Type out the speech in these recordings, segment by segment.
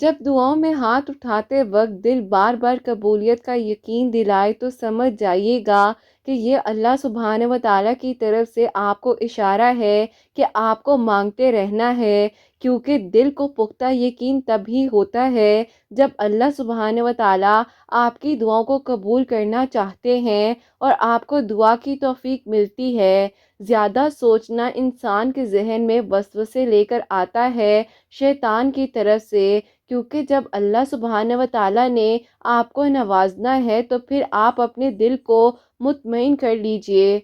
جب دعاؤں میں ہاتھ اٹھاتے وقت دل بار بار قبولیت کا یقین دلائے تو سمجھ جائیے گا کہ یہ اللہ سبحانہ و تعالیٰ کی طرف سے آپ کو اشارہ ہے کہ آپ کو مانگتے رہنا ہے، کیونکہ دل کو پختہ یقین تبھی ہوتا ہے جب اللہ سبحانہ و تعالیٰ آپ کی دعاؤں کو قبول کرنا چاہتے ہیں اور آپ کو دعا کی توفیق ملتی ہے۔ زیادہ سوچنا انسان کے ذہن میں وسوسے لے کر آتا ہے شیطان کی طرف سے، کیونکہ جب اللہ سبحانہ و تعالیٰ نے آپ کو نوازنا ہے تو پھر آپ اپنے دل کو مطمئن کر لیجئے،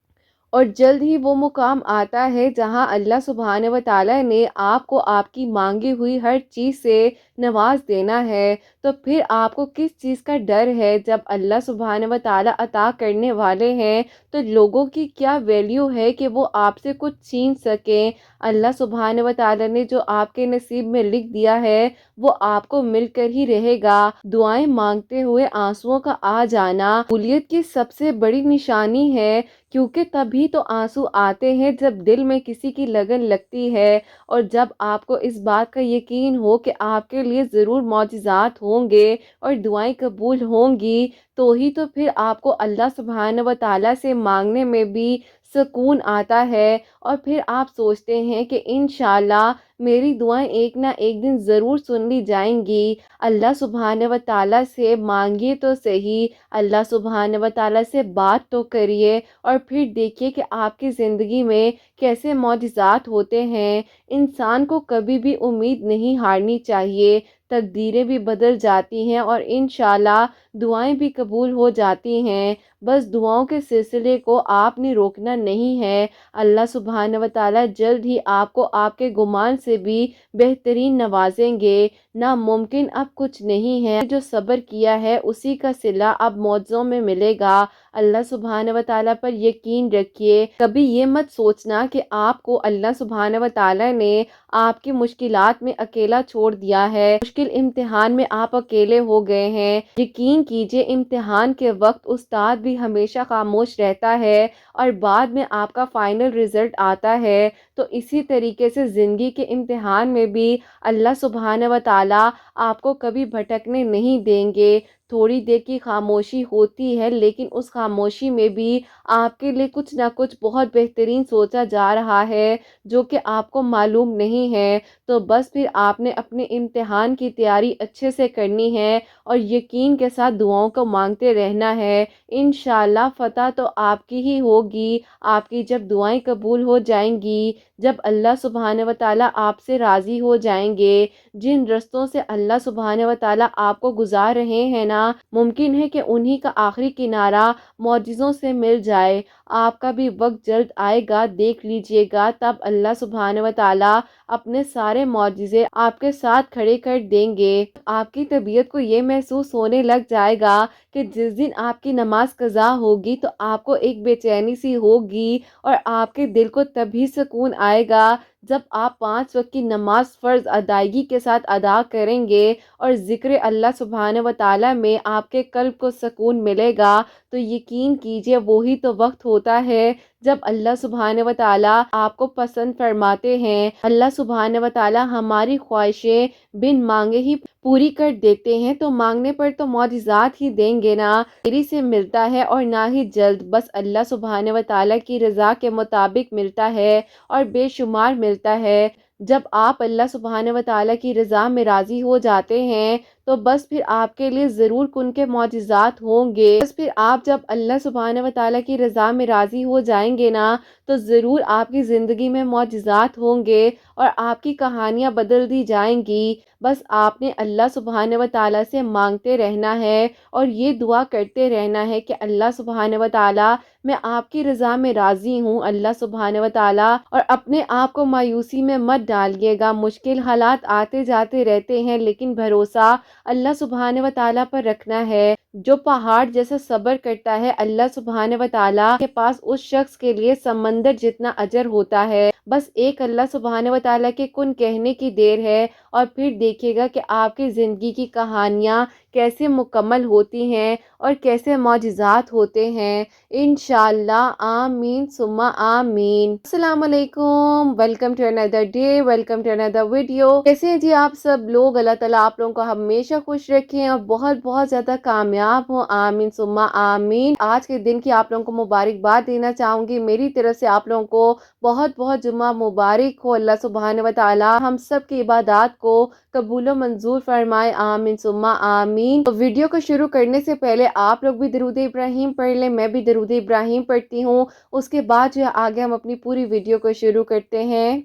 اور جلد ہی وہ مقام آتا ہے جہاں اللہ سبحانہ و تعالیٰ نے آپ کو آپ کی مانگی ہوئی ہر چیز سے نواز دینا ہے۔ تو پھر آپ کو کس چیز کا ڈر ہے؟ جب اللہ سبحانہ و تعالیٰ عطا کرنے والے ہیں تو لوگوں کی کیا ویلیو ہے کہ وہ آپ سے کچھ چھین سکیں؟ اللہ سبحانہ و تعالیٰ نے جو آپ کے نصیب میں لکھ دیا ہے وہ آپ کو مل کر ہی رہے گا۔ دعائیں مانگتے ہوئے آنسوؤں کا آ جانا قبولیت کی سب سے بڑی نشانی ہے، کیونکہ تبھی تو آنسو آتے ہیں جب دل میں کسی کی لگن لگتی ہے، اور جب آپ کو اس بات کا یقین ہو کہ آپ کے لیے ضرور معجزات ہوں گے اور دعائیں قبول ہوں گی، تو ہی تو پھر آپ کو اللہ سبحانہ و تعالیٰ سے مانگنے میں بھی سکون آتا ہے، اور پھر آپ سوچتے ہیں کہ انشاءاللہ میری دعائیں ایک نہ ایک دن ضرور سن لی جائیں گی۔ اللہ سبحانہ و تعالیٰ سے مانگیے تو صحیح، اللہ سبحانہ و تعالیٰ سے بات تو کریے، اور پھر دیکھیے کہ آپ کی زندگی میں کیسے معجزات ہوتے ہیں۔ انسان کو کبھی بھی امید نہیں ہارنی چاہیے، تقدیریں بھی بدل جاتی ہیں اور انشاءاللہ دعائیں بھی قبول ہو جاتی ہیں۔ بس دعاؤں کے سلسلے کو آپ نے روکنا نہیں ہے۔ اللہ سبحانہ و تعالیٰ جلد ہی آپ کو آپ کے گمان سے بھی بہترین نوازیں گے۔ ناممکن اب کچھ نہیں ہے، جو صبر کیا ہے اسی کا صلہ اب معجزوں میں ملے گا۔ اللہ سبحانہ و تعالیٰ پر یقین رکھیے، کبھی یہ مت سوچنا کہ آپ کو اللہ سبحانہ و تعالیٰ نے آپ کی مشکلات میں اکیلا چھوڑ دیا ہے، مشکل امتحان میں آپ اکیلے ہو گئے ہیں۔ یقین کیجئے امتحان کے وقت استاد بھی ہمیشہ خاموش رہتا ہے اور بعد میں آپ کا فائنل رزلٹ آتا ہے، تو اسی طریقے سے زندگی کے امتحان میں بھی اللہ سبحانہ و تعالیٰ آپ کو کبھی بھٹکنے نہیں دیں گے۔ تھوڑی دیر کی خاموشی ہوتی ہے، لیکن اس خاموشی میں بھی آپ کے لیے کچھ نہ کچھ بہت بہترین سوچا جا رہا ہے جو کہ آپ کو معلوم نہیں ہے۔ تو بس پھر آپ نے اپنے امتحان کی تیاری اچھے سے کرنی ہے اور یقین کے ساتھ دعاؤں کو مانگتے رہنا ہے۔ انشاءاللہ فتح تو آپ کی ہی ہوگی۔ آپ کی جب دعائیں قبول ہو جائیں گی، جب اللہ سبحانہ و تعالیٰ آپ سے راضی ہو جائیں گے، جن رستوں سے اللہ سبحانہ و تعالیٰ آپ کو گزار رہے ہیں نا، ممکن ہے کہ انہی کا آخری کنارہ معجزوں سے مل جائے۔ آپ کا بھی وقت جلد آئے گا، دیکھ لیجئے گا، تب اللہ سبحانہ و تعالیٰ اپنے سارے معجزے آپ کے ساتھ کھڑے کر دیں گے۔ آپ کی طبیعت کو یہ محسوس ہونے لگ جائے گا کہ جس دن آپ کی نماز قضا ہوگی تو آپ کو ایک بے چینی سی ہوگی، اور آپ کے دل کو تبھی سکون آئے گا جب آپ 5 وقت کی نماز فرض ادائیگی کے ساتھ ادا کریں گے اور ذکر اللہ سبحانہ و تعالیٰ میں آپ کے قلب کو سکون ملے گا۔ تو یقین کیجئے وہی تو وقت ہوتا ہے جب اللہ سبحانہ و تعالیٰ آپ کو پسند فرماتے ہیں۔ اللہ سبحانہ و تعالیٰ ہماری خواہشیں بن مانگے ہی پوری کر دیتے ہیں، تو مانگنے پر تو معجزات ہی دیں گے نا۔ دیری سے ملتا ہے اور نہ ہی جلد، بس اللہ سبحانہ و تعالیٰ کی رضا کے مطابق ملتا ہے اور بے شمار ملتا ہے۔ جب آپ اللہ سبحانہ و تعالیٰ کی رضا میں راضی ہو جاتے ہیں تو بس پھر آپ کے لیے ضرور کن کے معجزات ہوں گے۔ بس پھر آپ جب اللہ سبحانہ و تعالیٰ کی رضا میں راضی ہو جائیں گے نا تو ضرور آپ کی زندگی میں معجزات ہوں گے اور آپ کی کہانیاں بدل دی جائیں گی۔ بس آپ نے اللہ سبحانہ و تعالیٰ سے مانگتے رہنا ہے اور یہ دعا کرتے رہنا ہے کہ اللہ سبحانہ و تعالیٰ میں آپ کی رضا میں راضی ہوں اللہ سبحانہ و تعالیٰ، اور اپنے آپ کو مایوسی میں مت ڈالیے گا۔ مشکل حالات آتے جاتے رہتے ہیں، لیکن بھروسہ اللہ سبحانہ و تعالیٰ پر رکھنا ہے۔ جو پہاڑ جیسا صبر کرتا ہے، اللہ سبحانہ و تعالیٰ کے پاس اس شخص کے لیے سمندر جتنا اجر ہوتا ہے۔ بس ایک اللہ سبحانہ و تعالیٰ کے کن کہنے کی دیر ہے، اور پھر دیکھیے گا کہ آپ کی زندگی کی کہانیاں کیسے مکمل ہوتی ہیں اور کیسے معجزات ہوتے ہیں، انشاءاللہ۔ آمین ثم آمین۔ السلام علیکم، welcome to another day, welcome to another video. کیسے ہیں جی آپ سب لوگ؟ اللہ تعالیٰ آپ لوگوں کو ہمیشہ خوش رکھیں اور بہت بہت زیادہ کامیاب ہوں، آمین ثم آمین۔ آج کے دن کی آپ لوگوں کو مبارکباد دینا چاہوں گی، میری طرف سے آپ لوگوں کو بہت بہت جمعہ مبارک ہو۔ اللہ سبحانہ و تعالیٰ ہم سب کی عبادات کو قبول و منظور فرمائے، آمین ثم آمین۔ تو ویڈیو کو شروع کرنے سے پہلے آپ لوگ بھی درود ابراہیم پڑھ لیں، میں بھی درود ابراہیم پڑھتی ہوں، اس کے بعد جو ہے آگے ہم اپنی پوری ویڈیو کو شروع کرتے ہیں۔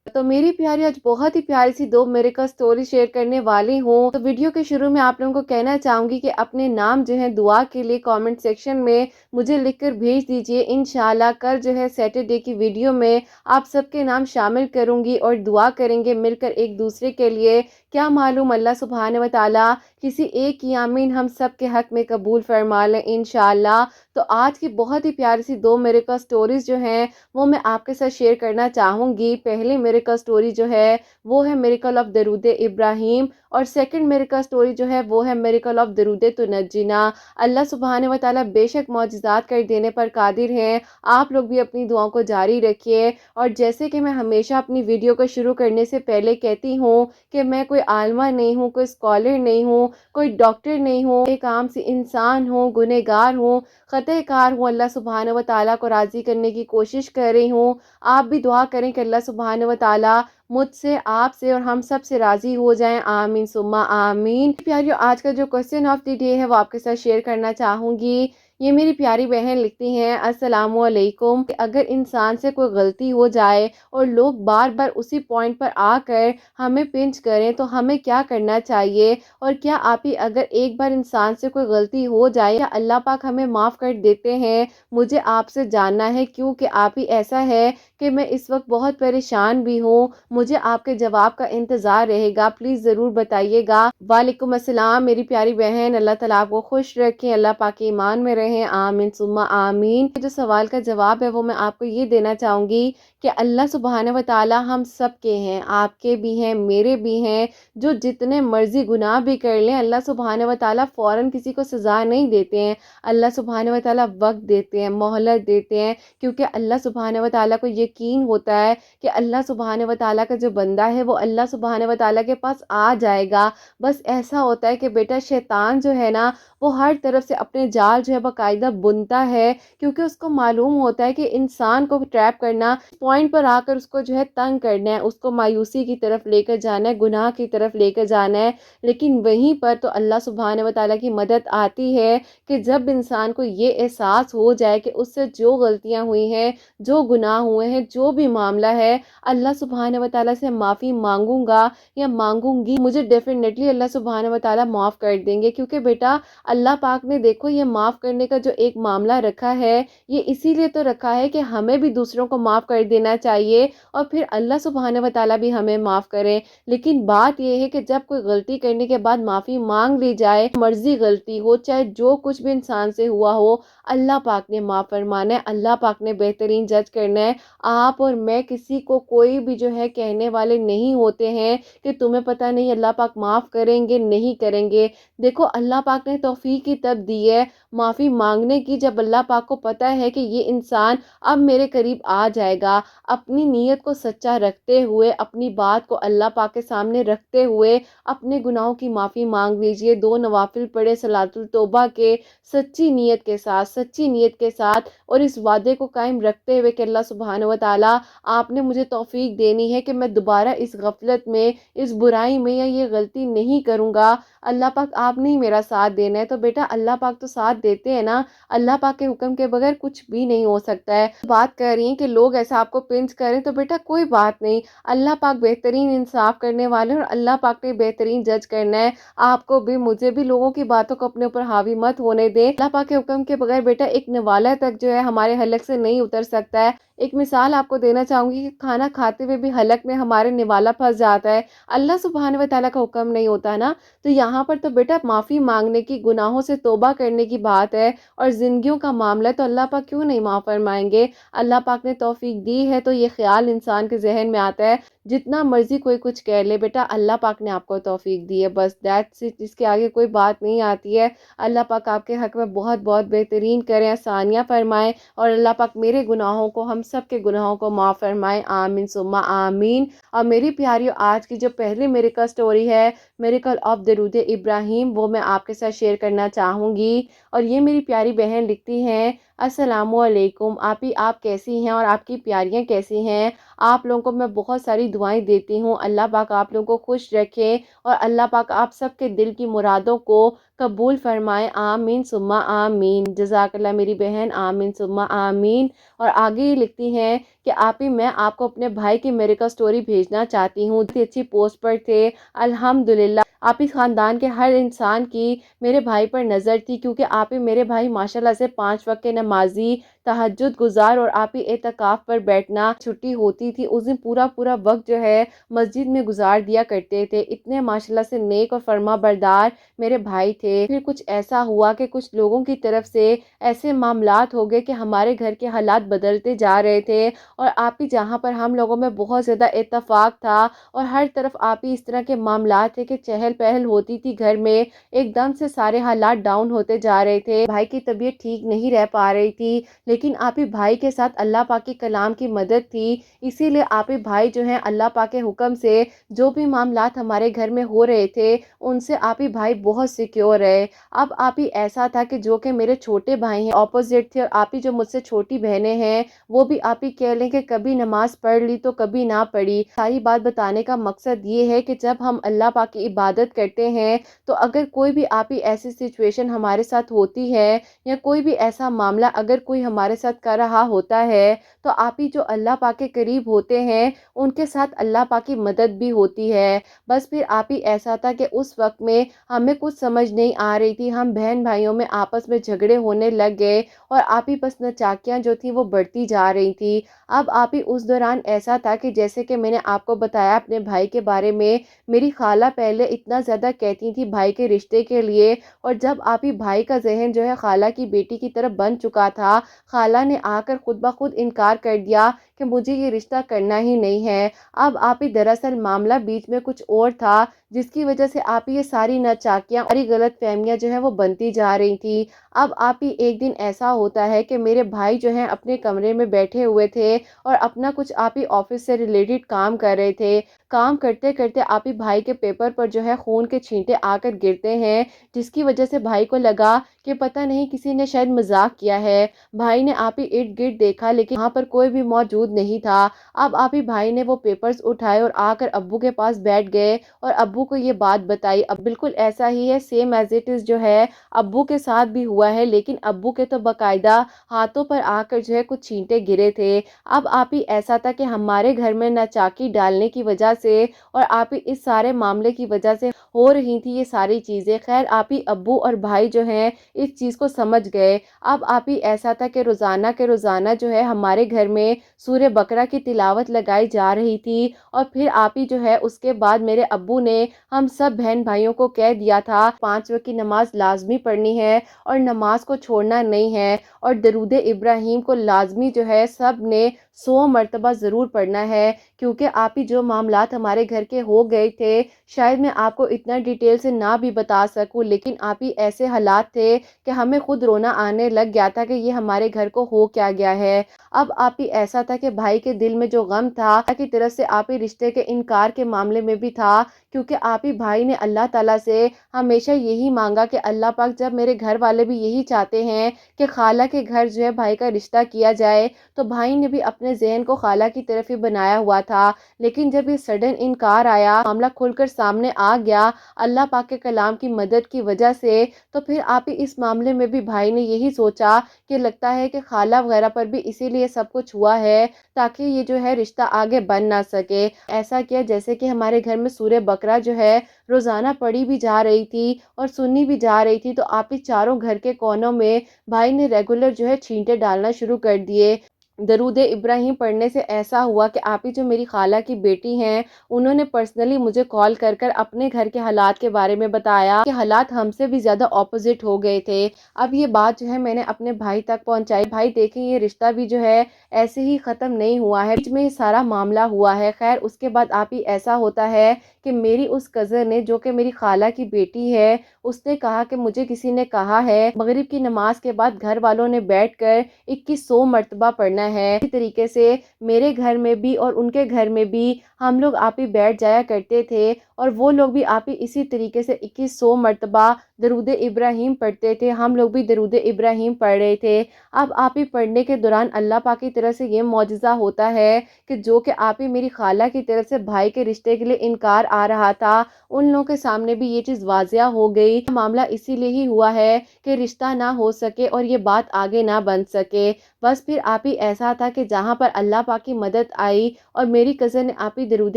تو میری پیاری آج بہت ہی پیاری سی دو میریکل سٹوری شیئر کرنے والی ہوں۔ تو ویڈیو کے شروع میں آپ لوگوں کو کہنا چاہوں گی کہ اپنے نام جو ہے دعا کے لیے کامنٹ سیکشن میں مجھے لکھ کر بھیج دیجئے، انشاءاللہ کل جو ہے سیٹرڈے کی ویڈیو میں آپ سب کے نام شامل کروں گی اور دعا کریں گے مل کر ایک دوسرے کے لیے۔ کیا معلوم اللہ سبحانہ و تعالیٰ کسی ایک کی آمین ہم سب کے حق میں قبول فرما لیں، انشاءاللہ۔ تو آج کی بہت ہی پیاری سی دو میریکل سٹوریز جو ہیں وہ میں آپ کے ساتھ شیئر کرنا چاہوں گی۔ پہلی میریکل سٹوری جو ہے وہ ہے میریکل آف درود ابراہیم، اور سیکنڈ میریکل سٹوری جو ہے وہ ہے میریکل آف درود تنجینا۔ اللہ سبحانہ و تعالیٰ بے شک معجزات کر دینے پر قادر ہیں، آپ لوگ بھی اپنی دعاؤں کو جاری رکھیے۔ اور جیسے کہ میں ہمیشہ اپنی ویڈیو کو شروع کرنے سے پہلے کہتی ہوں کہ میں کوئی عالمہ نہیں ہوں، کوئی اسکالر نہیں ہوں، کوئی ڈاکٹر نہیں ہوں، ایک عام سی انسان ہوں، گنہگار ہوں، خطا کار ہوں، اللہ سبحانہ و تعالیٰ کو راضی کرنے کی کوشش کر رہی ہوں۔ آپ بھی دعا کریں کہ اللہ سبحانہ و تعالیٰ مجھ سے، آپ سے اور ہم سب سے راضی ہو جائیں، آمین ثم آمین۔ پیاریو، آج کا جو کوسچن آف دی ڈے ہے وہ آپ کے ساتھ شیئر کرنا چاہوں گی۔ یہ میری پیاری بہن لکھتی ہیں، السلام علیکم، کہ اگر انسان سے کوئی غلطی ہو جائے اور لوگ بار بار اسی پوائنٹ پر آ کر ہمیں پنچ کریں تو ہمیں کیا کرنا چاہیے؟ اور کیا آپ ہی اگر ایک بار انسان سے کوئی غلطی ہو جائے کیا اللہ پاک ہمیں معاف کر دیتے ہیں؟ مجھے آپ سے جاننا ہے، کیونکہ آپ ہی ایسا ہے کہ میں اس وقت بہت پریشان بھی ہوں۔ مجھے آپ کے جواب کا انتظار رہے گا، پلیز ضرور بتائیے گا۔ وعلیکم السلام میری پیاری بہن، اللہ تعالیٰ آپ کو خوش رکھیں، اللہ پاک ایمان میں رہیں، آمین ثم آمین۔ جو سوال کا جواب ہے وہ میں آپ کو یہ دینا چاہوں گی کہ اللہ سبحانہ و تعالیٰ ہم سب کے ہیں، آپ کے بھی ہیں، میرے بھی ہیں۔ جو جتنے مرضی گناہ بھی کر لیں، اللہ سبحانہ و تعالیٰ فوراً کسی کو سزا نہیں دیتے ہیں، اللہ سبحانہ و تعالیٰ وقت دیتے ہیں، مہلت دیتے ہیں، کیونکہ اللہ سبحانہ و تعالیٰ کو یقین ہوتا ہے کہ اللہ سبحانہ و تعالیٰ کا جو بندہ ہے وہ اللہ سبحانہ و تعالیٰ کے پاس آ جائے گا۔ بس ایسا ہوتا ہے کہ بیٹا شیطان جو ہے نا وہ ہر طرف سے اپنے جال جو ہے باقاعدہ بنتا ہے، کیونکہ اس کو معلوم ہوتا ہے کہ انسان کو ٹریپ کرنا، پوائنٹ پر آ کر اس کو جو ہے تنگ کرنا ہے، اس کو مایوسی کی طرف لے کر جانا ہے، گناہ کی طرف لے کر جانا ہے۔ لیکن وہیں پر تو اللہ سبحانہ و تعالیٰ کی مدد آتی ہے کہ جب انسان کو یہ احساس ہو جائے کہ اس سے جو غلطیاں ہوئی ہیں، جو گناہ ہوئے ہیں، جو بھی معاملہ ہے، اللہ سبحانہ و تعالیٰ سے معافی مانگوں گا یا مانگوں گی، مجھے ڈیفینیٹلی اللہ سبحانہ و تعالیٰ معاف کر دیں گے۔ کیونکہ بیٹا اللہ پاک نے دیکھو یہ معاف کرنے کا جو ایک معاملہ رکھا ہے، یہ اسی لیے تو رکھا ہے کہ ہمیں بھی دوسروں کو معاف کر دینا چاہیے اور پھر اللہ سبحانہ و تعالیٰ بھی ہمیں معاف کرے۔ لیکن بات یہ ہے کہ جب کوئی غلطی کرنے کے بعد معافی مانگ لی جائے، مرضی غلطی ہو، چاہے جو کچھ بھی انسان سے ہوا ہو، اللہ پاک نے معاف فرمانا ہے، اللہ پاک نے بہترین جج کرنا ہے۔ آپ اور میں کسی کو کوئی بھی جو ہے کہنے والے نہیں ہوتے ہیں کہ تمہیں پتہ نہیں اللہ پاک معاف کریں گے نہیں کریں گے۔ دیکھو اللہ پاک نے توفیق ہی تب دی ہے معافی مانگنے کی جب اللہ پاک کو پتہ ہے کہ یہ انسان اب میرے قریب آ جائے گا۔ اپنی نیت کو سچا رکھتے ہوئے، اپنی بات کو اللہ پاک کے سامنے رکھتے ہوئے اپنے گناہوں کی معافی مانگ لیجئے، 2 نوافل پڑھے صلاۃ التوبہ کے، سچی نیت کے ساتھ، سچی نیت کے ساتھ، اور اس وعدے کو قائم رکھتے ہوئے کہ اللہ سبحانہ و تعالیٰ آپ نے مجھے توفیق دینی ہے کہ میں دوبارہ اس غفلت میں، اس برائی میں یا یہ غلطی نہیں کروں گا۔ اللہ پاک آپ نے ہی میرا ساتھ دینا ہے۔ تو بیٹا اللہ پاک تو ساتھ دیتے ہیں نا, اللہ پاک کے حکم کے بغیر کچھ بھی نہیں ہو سکتا ہے. بات کر رہی ہیں کہ لوگ ایسا آپ کو پنچ کریں, تو بیٹا کوئی بات نہیں, اللہ پاک بہترین انصاف کرنے والے اور اللہ پاک نے بہترین جج کرنا ہے. آپ کو بھی مجھے بھی لوگوں کی باتوں کو اپنے اوپر حاوی مت ہونے دے. اللہ پاک کے حکم کے بغیر بیٹا ایک نوالا تک جو ہے ہمارے حلق سے نہیں اتر سکتا ہے. ایک مثال آپ کو دینا چاہوں گی کہ کھانا کھاتے ہوئے بھی حلق میں ہمارے نوالا پھنس جاتا ہے, اللہ سبحانہ و تعالیٰ کا حکم نہیں ہوتا نا. تو یہاں پر تو بیٹا معافی مانگنے کی, گناہوں سے توبہ کرنے کی بات ہے, اور زندگیوں کا معاملہ تو اللہ پاک کیوں نہیں معاف فرمائیں گے. اللہ پاک نے توفیق دی ہے تو یہ خیال انسان کے ذہن میں آتا ہے, جتنا مرضی کوئی کچھ کہہ لے بیٹا اللہ پاک نے آپ کو توفیق دی ہے, بس دیٹس اٹ, اس کے آگے کوئی بات نہیں آتی ہے. اللہ پاک آپ کے حق میں بہت بہت بہترین کریں, آسانیاں فرمائیں, اور اللہ پاک میرے گناہوں کو, ہم سب کے گناہوں کو معاف فرمائیں, آمین ثم آمین. اور میری پیاریو, آج کی جو پہلی میریکل سٹوری ہے, میریکل آف درود ابراہیم, وہ میں آپ کے ساتھ شیئر کرنا چاہوں گی. اور یہ میری پیاری بہن لکھتی ہیں, السلام علیکم آپی, آپ کیسی ہیں اور آپ کی پیاریاں کیسی ہیں. آپ لوگوں کو میں بہت ساری دعائیں دیتی ہوں, اللہ پاک آپ لوگوں کو خوش رکھے, اور اللہ پاک آپ سب کے دل کی مرادوں کو قبول فرمائے, آمین ثم آمین. جزاک اللہ میری بہن, آمین ثم آمین. اور آگے یہ لکھتی ہیں کہ آپی میں آپ کو اپنے بھائی کی میریکل سٹوری بھیجنا چاہتی ہوں. اتنی اچھی پوسٹ پر تھے, الحمدللہ. آپی خاندان کے ہر انسان کی میرے بھائی پر نظر تھی, کیونکہ آپی میرے بھائی ماشاءاللہ سے 5 وقت کے نمازی, تہجد گزار, اور آپی اعتکاف پر بیٹھنا, چھٹی ہوتی تھی اس دن پورا وقت جو ہے مسجد میں گزار دیا کرتے تھے. اتنے ماشاءاللہ سے نیک اور فرما بردار میرے بھائی تھے. پھر کچھ ایسا ہوا کہ کچھ لوگوں کی طرف سے ایسے معاملات ہو گئے کہ ہمارے گھر کے حالات بدلتے جا رہے تھے, اور آپی جہاں پر ہم لوگوں میں بہت زیادہ اتفاق تھا, اور ہر طرف آپی اس طرح کے معاملات تھے کہ چہل پہل ہوتی تھی گھر میں, ایک دم سے سارے حالات ڈاؤن ہوتے جا رہے تھے. بھائی کی طبیعت ٹھیک نہیں رہ پا رہی تھی, لیکن آپی بھائی کے ساتھ اللہ پاک کے کلام کی مدد تھی, اسی لیے آپی بھائی جو ہیں اللہ پاک کے حکم سے جو بھی معاملات ہمارے گھر میں ہو رہے تھے ان سے آپی بھائی بہت سیکیور رہے. اب آپی ایسا تھا کہ جو کہ میرے چھوٹے بھائی ہیں اپوزٹ تھے, اور آپی جو مجھ سے چھوٹی بہنیں ہیں وہ بھی آپی کہہ لیں کہ کبھی نماز پڑھ لی تو کبھی نہ پڑھی. ساری بات بتانے کا مقصد یہ ہے کہ جب ہم اللہ پاک کی عبادت کرتے ہیں تو اگر کوئی بھی آپی ایسی سچویشن ہمارے ساتھ ہوتی ہے, یا کوئی بھی ایسا معاملہ اگر کوئی ہمارے ساتھ کر رہا ہوتا ہے, تو آپی جو اللہ پاک کے قریب ہوتے ہیں ان کے ساتھ اللہ پاک کی مدد بھی ہوتی ہے. بس پھر آپی ایسا تھا کہ اس وقت میں ہمیں کچھ سمجھ نہیں آ رہی تھی, ہم بہن بھائیوں میں آپس میں جھگڑے ہونے لگ گئے, اور آپی بس نچاکیاں جو تھی وہ بڑھتی جا رہی تھی. اب آپی اس دوران ایسا تھا کہ جیسے کہ میں نے آپ کو بتایا اپنے بھائی کے بارے میں, میری خالہ پہلے اتنا زیادہ کہتی تھی بھائی کے رشتے کے لیے, اور جب آپی بھائی کا ذہن جو ہے خالہ کی بیٹی کی طرف بن چکا تھا, خالہ نے آ کر خود بخود انکار کر دیا کہ مجھے یہ رشتہ کرنا ہی نہیں ہے. اب آپی دراصل معاملہ بیچ میں کچھ اور تھا, جس کی وجہ سے آپی یہ ساری ناچاکیاں, ساری غلط فہمیاں جو ہیں وہ بنتی جا رہی تھی. اب آپی ایک دن ایسا ہوتا ہے کہ میرے بھائی جو ہیں اپنے کمرے میں بیٹھے ہوئے تھے, اور اپنا کچھ آپی آفس سے ریلیٹڈ کام کر رہے تھے. کام کرتے کرتے آپی بھائی کے پیپر پر جو ہے خون کے چھینٹے آ کر گرتے ہیں, جس کی وجہ سے بھائی کو لگا کہ پتہ نہیں کسی نے شاید مذاق کیا ہے. بھائی نے آپی ارد گرد دیکھا, لیکن وہاں پر کوئی بھی موجود نہیں تھا. اب آپی بھائی نے وہ پیپرز اٹھائے اور آ کر ابو کے پاس بیٹھ گئے, اور ابو کو یہ بات بتائی. اب بالکل ایسا ہی ہے, سیم ایز اٹ از جو ہے ابو کے ساتھ بھی ہوا ہے, لیکن ابو کے تو باقاعدہ ہاتھوں پر آ کر جو ہے کچھ چھینٹے گرے تھے. اب آپی ایسا تھا کہ ہمارے گھر میں نہ چاکی ڈالنے کی وجہ سے, اور آپی اس سارے معاملے کی وجہ سے ہو رہی تھی یہ ساری چیزیں. خیر آپی ابو اور بھائی جو ہیں اس چیز کو سمجھ گئے. اب آپی ایسا تھا کہ روزانہ کے روزانہ جو ہے ہمارے گھر میں سورہ بقرہ کی تلاوت لگائی جا رہی تھی, اور پھر آپی جو ہے اس کے بعد میرے ابو نے ہم سب بہن بھائیوں کو کہہ دیا تھا 5 وقت کی نماز لازمی پڑھنی ہے, اور نماز کو چھوڑنا نہیں ہے, اور درود ابراہیم کو لازمی جو ہے سب نے 100 مرتبہ ضرور پڑھنا ہے. کیونکہ آپی جو معاملات ہمارے گھر کے ہو گئے تھے, شاید میں آپ کو اتنا ڈیٹیل سے نہ بھی بتا سکوں, لیکن آپی ایسے حالات تھے کہ ہمیں خود رونا آنے لگ گیا تھا کہ یہ ہمارے گھر کو ہو کیا گیا ہے. اب آپی ایسا تھا کہ بھائی کے دل میں جو غم تھا کی طرف سے آپی رشتے کے انکار کے معاملے میں بھی تھا, کیونکہ آپی بھائی نے اللہ تعالیٰ سے ہمیشہ یہی مانگا کہ اللہ پاک جب میرے گھر والے بھی یہی چاہتے ہیں کہ خالہ کے گھر جو ہے بھائی کا رشتہ کیا جائے, تو بھائی نے بھی اپنے اپنے ذہن کو خالہ کی طرف ہی بنایا ہوا تھا، لیکن جب یہ سڈن انکار آیا، معاملہ کھل کر سامنے آ گیا اللہ پاک کے کلام کی مدد کی وجہ سے، تو پھر آپ ہی اس معاملے میں بھی بھائی نے یہی سوچا کہ لگتا ہے کہ خالہ وغیرہ پر بھی اسی لیے سب کچھ ہوا ہے تاکہ یہ جو ہے رشتہ آگے بن نہ سکے۔ ایسا کیا جیسے کہ ہمارے گھر میں سورہ بقرہ جو ہے روزانہ پڑھی بھی جا رہی تھی اور سنی بھی جا رہی تھی، تو آپ ہی چاروں گھر کے کونوں میں بھائی نے ریگولر جو ہے چھینٹے ڈالنا شروع کر دیے۔ درود ابراہیم پڑھنے سے ایسا ہوا کہ آپ ہی جو میری خالہ کی بیٹی ہیں انہوں نے پرسنلی مجھے کال کر کر اپنے گھر کے حالات کے بارے میں بتایا کہ حالات ہم سے بھی زیادہ اپوزٹ ہو گئے تھے۔ اب یہ بات جو ہے میں نے اپنے بھائی تک پہنچائی۔ بھائی دیکھیں یہ رشتہ بھی جو ہے ایسے ہی ختم نہیں ہوا ہے، بیچ میں یہ سارا معاملہ ہوا ہے۔ خیر اس کے بعد آپ ہی ایسا ہوتا ہے کہ میری اس کزن نے جو کہ میری خالہ کی بیٹی ہے، اس نے کہا کہ مجھے کسی نے کہا ہے مغرب کی نماز کے بعد گھر والوں نے بیٹھ کر 2100 مرتبہ پڑھنا ہے۔ اسی طریقے سے میرے گھر میں بھی اور ان کے گھر میں بھی ہم لوگ آپ ہی بیٹھ جایا کرتے تھے اور وہ لوگ بھی آپ ہی اسی طریقے سے 2100 مرتبہ درود ابراہیم پڑھتے تھے، ہم لوگ بھی درود ابراہیم پڑھ رہے تھے۔ اب آپ ہی پڑھنے کے دوران اللہ پاک کی طرف سے یہ معجزہ ہوتا ہے کہ جو کہ آپ ہی میری خالہ کی طرف سے بھائی کے رشتے کے لیے انکار آ رہا تھا، ان لوگوں کے سامنے بھی یہ چیز واضح ہو گئی۔ معاملہ اسی لیے ہی ہوا ہے کہ رشتہ نہ ہو سکے اور یہ بات آگے نہ بن سکے۔ بس پھر آپ ہی ایسا تھا کہ جہاں پر اللہ پاک کی مدد آئی اور میری کزن نے آپ ہی درود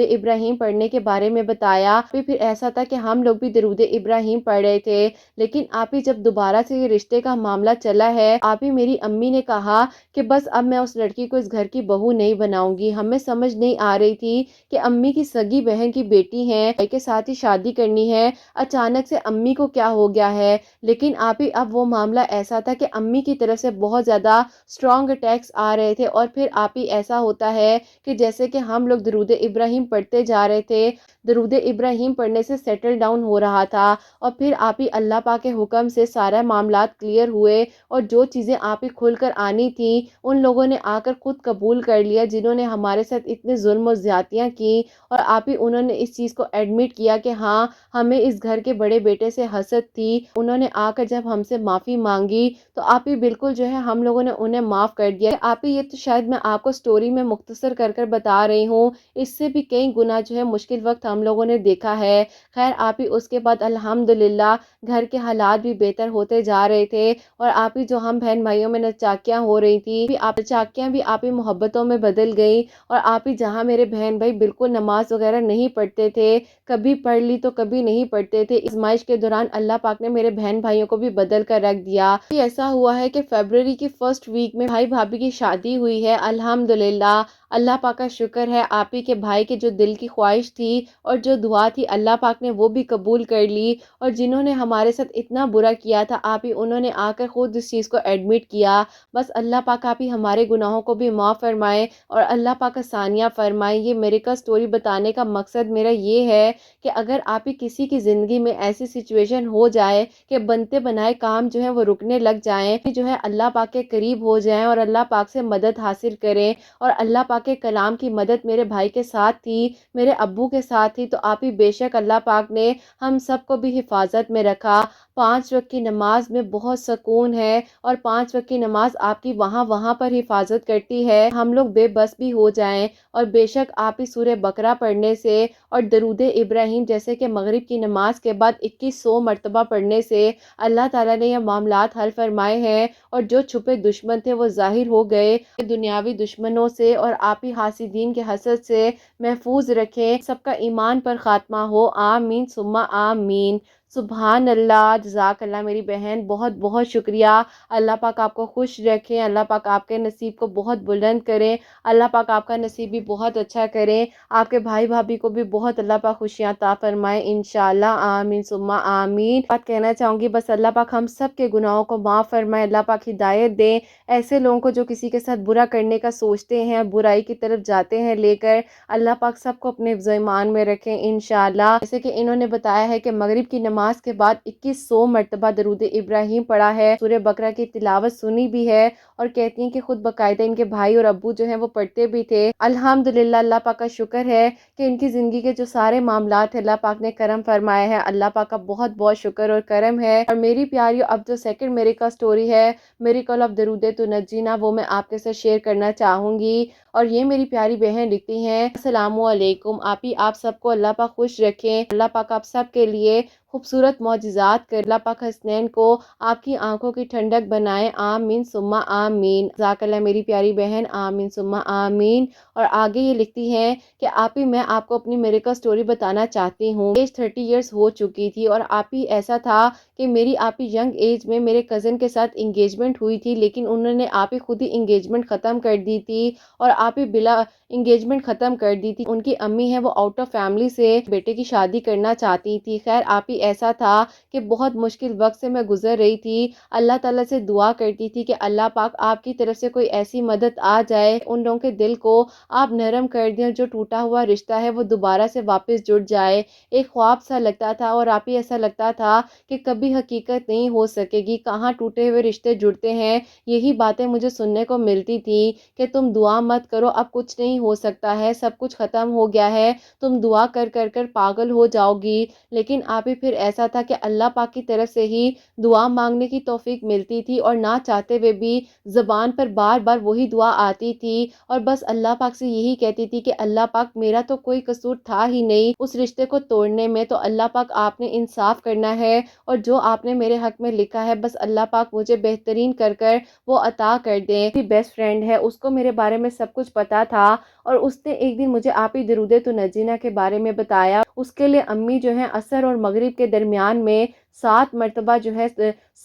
ابراہیم پڑھنے کے بارے میں بتایا، پھر ایسا تھا کہ ہم لوگ بھی درود ابراہیم پڑھ رہے تھے۔ لیکن آپ ہی جب دوبارہ سے یہ رشتے کا معاملہ چلا ہے، آپ ہی میری امی نے کہا کہ بس اب میں اس لڑکی کو اس گھر کی بہو نہیں بناؤں گی۔ ہمیں سمجھ نہیں آ رہی تھی کہ امی کی سگی بہن کی بیٹی ہے، بھائی کے ساتھ ہی شادی کرنی ہے، اچانک سے امی کو کیا ہو گیا ہے۔ لیکن آپ ہی اب وہ معاملہ ایسا تھا کہ امی کی طرف سے بہت زیادہ اسٹرانگ اٹیکس آ رہے تھے اور پھر آپ ہی ایسا ہوتا ہے کہ جیسے کہ ہم لوگ درود ابراہیم پڑھتے جا رہے تھے، درود ابراہیم پڑھنے سے سیٹل ڈاؤن ہو رہا تھا اور پھر آپ ہی اللہ پاک کے حکم سے سارا معاملات کلیئر ہوئے اور جو چیزیں آپ ہی کھل کر آنی تھی ان لوگوں نے آ کر خود قبول کر لیا، جنہوں نے ہمارے ساتھ اتنے ظلم و زیادتیاں کی اور آپ ہی انہوں نے اس چیز کو ایڈمٹ کیا کہ ہاں ہمیں اس گھر کے بڑے بیٹے سے حسد تھی۔ انہوں نے آ کر جب ہم سے معافی مانگی تو آپ ہی بالکل جو ہے ہم لوگوں نے انہیں معاف کر دیا۔ آپ ہی یہ تو شاید میں آپ کو سٹوری میں مختصر کر کر بتا رہی ہوں، اس سے بھی کئی گنا جو ہے مشکل وقت ہم لوگوں نے دیکھا ہے۔ خیر آپ ہی اس کے بعد الحمدللہ گھر کے حالات بھی بہتر ہوتے جا رہے تھے اور آپ ہی جو ہم بہن بھائیوں میں نچاکیاں ہو رہی تھی، نچاکیاں بھی آپ ہی محبتوں میں بدل گئی اور آپ ہی جہاں میرے بہن بھائی بالکل نماز وغیرہ نہیں پڑھتے تھے، کبھی پڑھ لی تو کبھی نہیں پڑھتے تھے، ازمائش کے دوران اللہ پاک نے میرے بہن بھائیوں کو بھی بدل کر رکھ دیا۔ ایسا ہوا ہے کہ فیبروری کی فرسٹ ویک میں بھائی بھابھی کی شادی ہوئی ہے الحمدللہ۔ اللہ پاک کا شکر ہے آپ ہی کے بھائی کے جو دل کی خواہش تھی اور جو دعا تھی اللہ پاک نے وہ بھی قبول کر لی، اور جنہوں نے ہمارے ساتھ اتنا برا کیا تھا آپ ہی انہوں نے آ کر خود اس چیز کو ایڈمٹ کیا۔ بس اللہ پاک آپ ہی ہمارے گناہوں کو بھی معاف فرمائے اور اللہ پاک آسانیاں فرمائے۔ یہ میریکل سٹوری بتانے کا مقصد میرا یہ ہے کہ اگر آپ ہی کسی کی زندگی میں ایسی سچویشن ہو جائے کہ بنتے بنائے کام جو ہے وہ رکنے لگ جائیں، جو ہے اللہ پاک کے قریب ہو جائیں اور اللہ پاک سے مدد حاصل کریں، اور اللہ پاک کے کلام کی مدد میرے بھائی کے ساتھ تھی، میرے ابو کے ساتھ تھی، تو آپ ہی بے شک اللہ پاک نے ہم سب کو بھی حفاظت میں رکھا۔ 5 وقت کی نماز میں بہت سکون ہے اور 5 وقت کی نماز آپ کی وہاں پر حفاظت کرتی ہے، ہم لوگ بے بس بھی ہو جائیں۔ اور بے شک آپ ہی سورہ بقرہ پڑھنے سے اور درود ابراہیم جیسے کہ مغرب کی نماز کے بعد 2100 مرتبہ پڑھنے سے اللہ تعالیٰ نے یہ معاملات حل فرمائے ہیں اور جو چھپے دشمن تھے وہ ظاہر ہو گئے۔ دنیاوی دشمنوں سے اور آپ ہی حاسدین کے حسد سے محفوظ رکھیں، سب کا ایمان پر خاتمہ ہو، آمین ثم آمین۔ سبحان اللہ، جزاک اللہ میری بہن، بہت بہت شکریہ۔ اللہ پاک آپ کو خوش رکھیں، اللہ پاک آپ کے نصیب کو بہت بلند کریں، اللہ پاک آپ کا نصیب بھی بہت اچھا کریں، آپ کے بھائی بھابھی کو بھی بہت اللہ پاک خوشیاں عطا فرمائے انشاءاللہ، آمین ثم آمین۔ بات کہنا چاہوں گی بس اللہ پاک ہم سب کے گناہوں کو معاف فرمائے، اللہ پاک ہدایت دیں ایسے لوگوں کو جو کسی کے ساتھ برا کرنے کا سوچتے ہیں، برائی کی طرف جاتے ہیں لے کر، اللہ پاک سب کو اپنے حفظ و ایمان میں رکھیں انشاءاللہ۔ جیسے کہ انہوں نے بتایا ہے کہ مغرب کی نماز نماز کے بعد 2100 مرتبہ درود ابراہیم پڑھا ہے، سورہ بقرہ کی تلاوت سنی بھی ہے، اور کہتی ہیں کہ خود باقاعدہ ان کے بھائی اور ابو جو ہیں وہ پڑھتے بھی تھے۔ الحمدللہ اللہ پاک کا شکر ہے کہ ان کی زندگی کے جو سارے معاملات ہیں اللہ پاک نے کرم فرمایا ہے، اللہ پاک کا بہت بہت شکر اور کرم ہے۔ اور میری پیاریو، اب جو سیکنڈ میریکل سٹوری ہے، میریکل آف درود تنجینا، وہ میں آپ کے ساتھ شیئر کرنا چاہوں گی۔ اور یہ میری پیاری بہن لکھتی ہیں، السلام علیکم آپی، آپ سب کو اللہ پاک خوش رکھیں، اللہ پاک آپ سب کے لیے خوبصورت معجزات کر، اللہ پاک حسنین کو آپ کی آنکھوں کی ٹھنڈک بنائے، آمین ثم آمین، جزاک اللہ میری پیاری بہن، آمین ثم آمین۔ اور آگے یہ لکھتی ہیں کہ آپی میں آپ کو اپنی میریکل سٹوری بتانا چاہتی ہوں۔ ایج 30 ایئرس ہو چکی تھی، اور آپی ایسا تھا کہ میری آپی ینگ ایج میں میرے کزن کے ساتھ انگیجمنٹ ہوئی تھی، لیکن انہوں نے آپی خود ہی انگیجمنٹ ختم کر دی تھی، اور آپی بلا انگیجمنٹ ختم کر دی تھی۔ ان کی امی ہیں وہ آؤٹ آف فیملی سے بیٹے کی شادی کرنا چاہتی تھی۔ خیر آپی ایسا تھا کہ بہت مشکل وقت سے میں گزر رہی تھی، اللہ تعالیٰ سے دعا کرتی تھی کہ اللہ پاک آپ کی طرف سے کوئی ایسی مدد آ جائے، ان لوگوں کے دل کو آپ نرم کر دیں، جو ٹوٹا ہوا رشتہ ہے وہ دوبارہ سے واپس جڑ جائے۔ ایک خواب سا لگتا تھا، اور آپی ایسا لگتا تھا کہ کبھی حقیقت نہیں ہو سکے گی، کہاں ٹوٹے ہوئے رشتے جڑتے ہیں۔ یہی باتیں مجھے سننے کو ملتی تھی کہ تم دعا مت کرو، اب کچھ نہیں ہو سکتا ہے، سب کچھ ختم ہو گیا ہے، تم دعا کر کر کر پاگل ہو جاؤ گی۔ لیکن آپی پھر ایسا تھا کہ اللہ پاک کی طرف سے ہی دعا مانگنے کی توفیق ملتی تھی، اور نہ چاہتے ہوئے بھی زبان پر بار بار وہی دعا آتی تھی، اور بس اللہ پاک سے یہی کہتی تھی کہ اللہ پاک میرا تو کوئی قصور تھا ہی نہیں اس رشتے کو توڑنے میں، تو اللہ پاک آپ نے انصاف کرنا ہے، اور جو آپ نے میرے حق میں لکھا ہے بس اللہ پاک مجھے بہترین کر کر وہ عطا کر دیں۔ میری بیسٹ فرینڈ ہے، اس کو میرے بارے میں سب کچھ پتا تھا، اور اس نے ایک دن مجھے آپ ہی درود تنجینا کے بارے میں بتایا۔ اس کے لیے امی جو ہیں عصر اور مغرب کے درمیان میں 7 مرتبہ جو ہے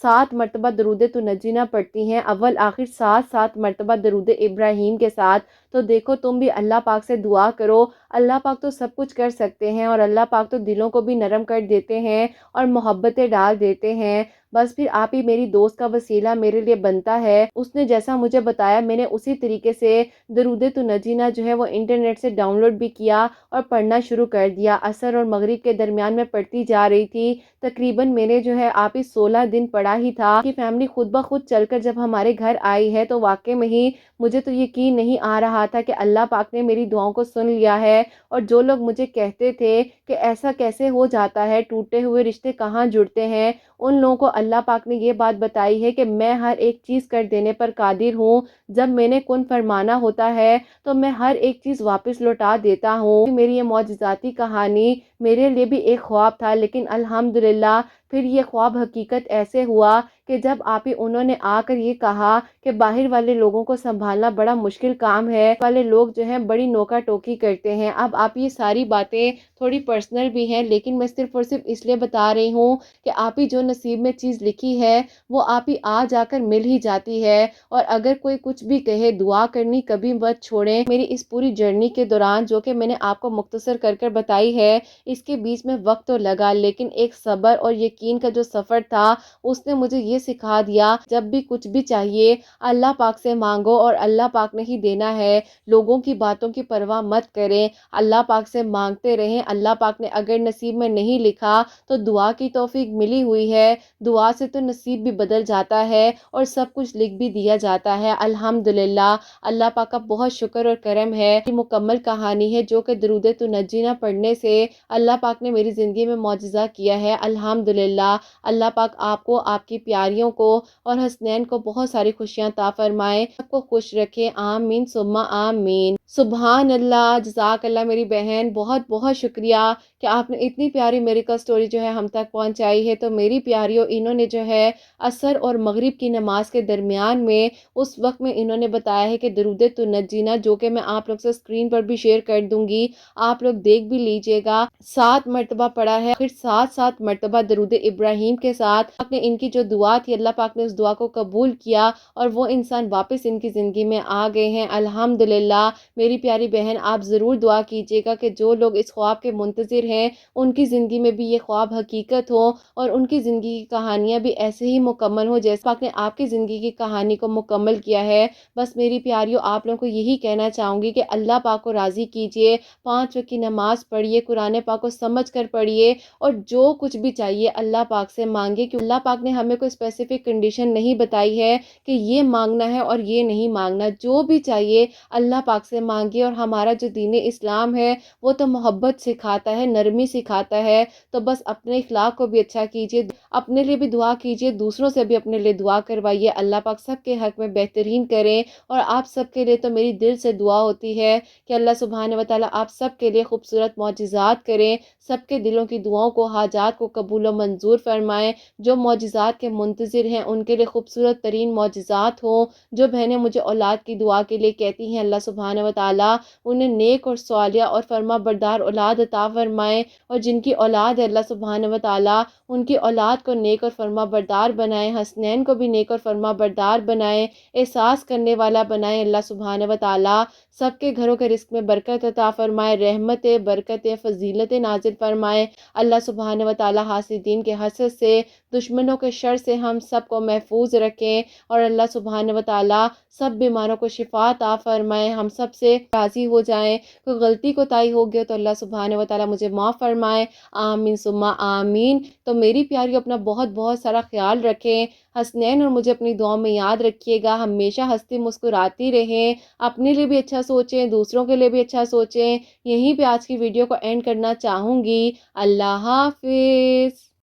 7 مرتبہ درود تنجینا پڑھتی ہیں، اول آخر 7 مرتبہ درود ابراہیم کے ساتھ۔ تو دیکھو تم بھی اللہ پاک سے دعا کرو، اللہ پاک تو سب کچھ کر سکتے ہیں، اور اللہ پاک تو دلوں کو بھی نرم کر دیتے ہیں اور محبتیں ڈال دیتے ہیں۔ بس پھر آپ ہی میری دوست کا وسیلہ میرے لیے بنتا ہے، اس نے جیسا مجھے بتایا میں نے اسی طریقے سے درود تنجینا جو ہے وہ انٹرنیٹ سے ڈاؤن لوڈ بھی کیا اور پڑھنا شروع کر دیا۔ عصر اور مغرب کے درمیان میں پڑھتی جا رہی تھی، تقریباً میں نے جو ہے آپ ہی 16 دن پڑھا ہی تھا کہ فیملی خود بخود چل کر جب ہمارے گھر آئی ہے، تو واقع میں ہی مجھے تو یقین نہیں آ رہا تھا کہ اللہ پاک نے میری دعاؤں کو سن لیا ہے۔ اور جو لوگ مجھے کہتے تھے کہ ایسا کیسے ہو جاتا ہے، ٹوٹے ہوئے رشتے کہاں جڑتے ہیں، ان لوگوں کو اللہ پاک نے یہ بات بتائی ہے کہ میں ہر ایک چیز کر دینے پر قادر ہوں، جب میں نے کن فرمانا ہوتا ہے تو میں ہر ایک چیز واپس لوٹا دیتا ہوں۔ میری یہ معجزاتی کہانی میرے لیے بھی ایک خواب تھا، لیکن الحمدللہ پھر یہ خواب حقیقت ایسے ہوا کہ جب آپ ہی انہوں نے آ کر یہ کہا کہ باہر والے لوگوں کو سنبھالنا بڑا مشکل کام ہے، والے لوگ جو ہیں بڑی نوکا ٹوکی کرتے ہیں۔ اب آپ یہ ساری باتیں تھوڑی پرسنل بھی ہیں، لیکن میں صرف اور صرف اس لیے بتا رہی ہوں کہ آپ ہی جو نصیب میں چیز لکھی ہے وہ آپ ہی آ جا کر مل ہی جاتی ہے۔ اور اگر کوئی کچھ بھی کہے، دعا کرنی کبھی مت چھوڑیں۔ میری اس پوری جرنی کے دوران جو کہ میں نے آپ کو مختصر کر کر بتائی ہے، اس کے بیچ میں وقت تو لگا، لیکن ایک صبر اور یقین کا جو سفر تھا اس نے مجھے یہ سکھا دیا، جب بھی کچھ بھی چاہیے اللہ پاک سے مانگو، اور اللہ پاک نے ہی دینا ہے۔ لوگوں کی باتوں کی پرواہ مت کریں، اللہ پاک سے مانگتے رہیں۔ اللہ پاک نے اگر نصیب میں نہیں لکھا تو دعا کی توفیق ملی ہوئی ہے، دعا سے تو نصیب بھی بدل جاتا ہے اور سب کچھ لکھ بھی دیا جاتا ہے۔ الحمدللہ اللہ پاک کا بہت شکر اور کرم ہے۔ یہ مکمل کہانی ہے جو کہ درود تنجینا پڑھنے سے اللہ پاک نے میری زندگی میں معجزہ کیا ہے۔ الحمدللہ اللہ پاک آپ کو، آپ کی پیاریوں کو اور حسنین کو بہت ساری خوشیاں عطا فرمائے، سب کو خوش رکھے، آمین ثم آمین۔ سبحان اللہ، جزاک اللہ میری بہن، بہت بہت شکریہ کہ آپ نے اتنی پیاری میریکل سٹوری جو ہے ہم تک پہنچائی ہے۔ تو میری پیاریوں، انہوں نے جو ہے عصر اور مغرب کی نماز کے درمیان میں اس وقت میں انہوں نے بتایا ہے کہ درود تنجینا، جو کہ میں آپ لوگ سے اسکرین پر بھی شیئر کر دوں گی، آپ لوگ دیکھ بھی لیجئے گا، 7 مرتبہ پڑھا ہے، پھر 7 مرتبہ درود ابراہیم کے ساتھ۔ آپ نے ان کی جو دعا تھی اللہ پاک نے اس دعا کو قبول کیا، اور وہ انسان واپس ان کی زندگی میں آ گئے ہیں۔ الحمدللہ میری پیاری بہن آپ ضرور دعا کیجیے گا کہ جو لوگ اس خواب کے منتظر ہیں ان کی زندگی میں بھی یہ خواب حقیقت ہو اور ان کی زندگی کی کہانیاں بھی ایسے ہی مکمل ہو جیسے پاک نے آپ کی زندگی کی کہانی کو مکمل کیا ہے۔ بس میری پیاریوں آپ لوگوں کو یہی کہنا چاہوں گی کہ اللہ پاک کو راضی کیجیے، 5 وقت کی نماز پڑھیے، قرآن پاک کو سمجھ کر پڑھیے اور جو کچھ بھی چاہیے اللہ پاک سے مانگے، کہ اللہ پاک نے ہمیں کوئی اسپیسیفک کنڈیشن نہیں بتائی ہے کہ یہ مانگنا ہے اور یہ نہیں مانگنا، جو بھی چاہیے اللہ پاک سے مانگیے۔ اور ہمارا جو دین اسلام ہے وہ تو محبت سکھاتا ہے، نرمی سکھاتا ہے، تو بس اپنے اخلاق کو بھی اچھا کیجیے، اپنے لیے بھی دعا کیجیے، دوسروں سے بھی اپنے لیے دعا کروائیے، اللہ پاک سب کے حق میں بہترین کریں۔ اور آپ سب کے لیے تو میری دل سے دعا ہوتی ہے کہ اللہ سبحانہ و تعالیٰ آپ سب کے لیے خوبصورت معجزات کریں، سب کے دلوں کی دعاؤں کو، حاجات کو قبول و منظور فرمائیں، جو معجزات کے منتظر ہیں ان کے لیے خوبصورت ترین معجزات ہوں۔ جو بہنیں مجھے اولاد کی دعا کے لیے کہتی ہیں اللہ سبحانہ و تعالیٰ انہیں نیک اور صالحہ اور فرما بردار اولاد عطا فرمائیں، اور جن کی اولاد ہے اللہ سبحانہ و تعالیٰ ان کی اولاد کو نیک اور فرما بردار بنائیں، حسنین کو بھی نیک اور فرما بردار بنائیں، احساس کرنے والا بنائیں اللہ سبحانہ و تعالیٰ، سب کے گھروں کے رزق میں برکت عطا فرمائے، رحمت برکت فضیلت نازل فرمائے اللہ سبحانہ و تعالیٰ، حاسدین کے حسد سے، دشمنوں کے شر سے ہم سب کو محفوظ رکھیں، اور اللہ سبحانہ و تعالیٰ سب بیماروں کو شفا عطا فرمائے، ہم سب سے راضی ہو جائیں، کوئی غلطی کوتاہی ہو گیا تو اللہ سبحانہ و تعالیٰ مجھے معاف فرمائے، آمین ثم آمین۔ تو میری پیاری اپنا بہت بہت سارا خیال رکھیں، حسنین اور مجھے اپنی دعاؤں میں یاد رکھیے گا، ہمیشہ ہنستی مسکراتی رہیں، اپنے لیے بھی اچھا سوچیں، دوسروں کے لیے بھی اچھا سوچیں۔ یہیں پہ آج کی ویڈیو کو اینڈ کرنا چاہوں گی۔ اللہ حافظ۔